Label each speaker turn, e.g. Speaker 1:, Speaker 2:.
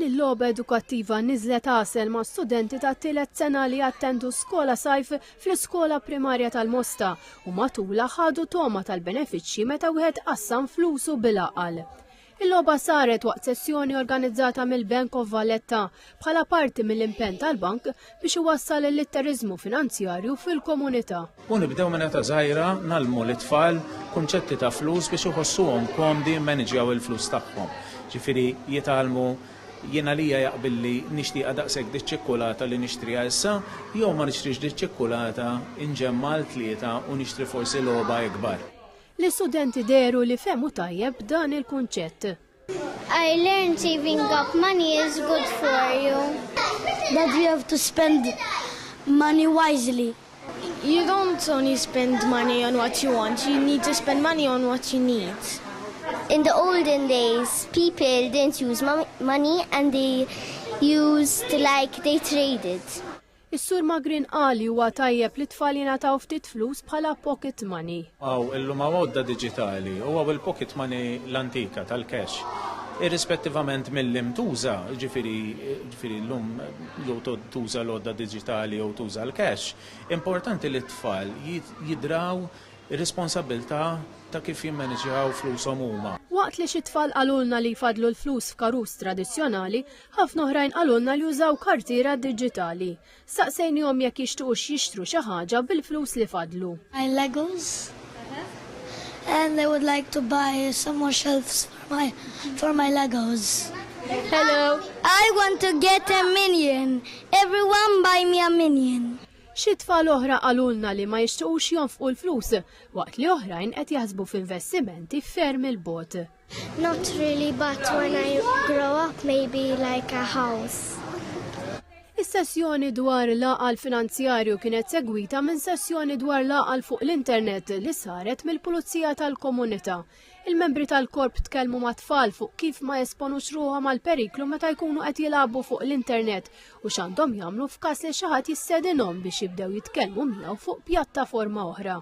Speaker 1: Din il-logħba edukattiva niżlet għasel ma' studenti ta' tielet sena li attendu skola sajf fl-iskola primarja tal-Mosta u matula ħadu toma tal-benefiċċji meta wieħed qassam flusu bil-aqal. Il-logħba saret waqt sessjoni organizzata mill-Bank of Valletta bħala parti mill-impenn tal-bank biex iwassal il-litterizmu finanzjarju fil-komunità.
Speaker 2: U nibdew minn ta' żgħira nagħllmu l-itfal kunċetti ta' flus biex iħossuhom komdi mmaneġjaw il-flus tagħhom. Ġifieri jitgħallmu jiena lija jaqbilli nixtieq daqshekk diċ-ċikkulata li nixtriha issa, jew ma nixtrix diċ-ċikkulata inġemma l-tlieta u nixtri forsi logħba ikbar.
Speaker 1: L-istudenti deru li fehmu tajjeb dan il-kunċett.
Speaker 3: I learned saving up money is good for you.
Speaker 4: That you have to spend money wisely.
Speaker 5: You don't only spend money on what you want, you need to spend money on what you need.
Speaker 3: In the olden days, people didn't use money and they they traded.
Speaker 1: Is-Sur Magrin qali huwa tajjeb li tfal jingħataw ftit flus bħala pocket money.
Speaker 2: Illum għodda diġitali u il-pocket money l-antika tal-cash. Irrispettivament mill-lim tuża, ġifieri llum jew tuża l-għodda diġitali jew tuża l-cash, importanti li t-tfal jidraw ir-responsabilità ta' kif jimmaneġjaw flushom huma.
Speaker 1: Waqt li xi tfal qalulna li jfadlu l-flus f'karus tradizzjonali, ħafna oħrajn qalulna li jużaw kartiera diġitali. Saqsejnihom jekk jixtiequx jixtru xi ħaġa bil-flus li fadlu.
Speaker 4: My Legos, and I would like to buy some more shelves for my Legos.
Speaker 3: Hello. I want to get a minion. Everyone buy me a minion.
Speaker 1: Xi tfal oħra qalulna li ma jixtiequx jonfqu l-flus, waqt li oħrajn qed jaħsbu f'investimenti ferm il-bot.
Speaker 3: Not really, but when I grow up, maybe like a house.
Speaker 1: Is-sessjoni dwar l-aqal finanzjarju kienet segwita minn sessjoni dwar l-aqal fuq l-internet li saret mill-Pulizija tal-Komunità. Il-membri tal-korp tkellmu ma' tfal fuq kif ma jesponux ruħhom għal periklu meta jkunu qed jilagħbu fuq l-internet u x'għandhom jagħmlu f'każ li xi ħadd jistedinhom biex jibdew jitkellmu miegħu fuq pjattaforma oħra.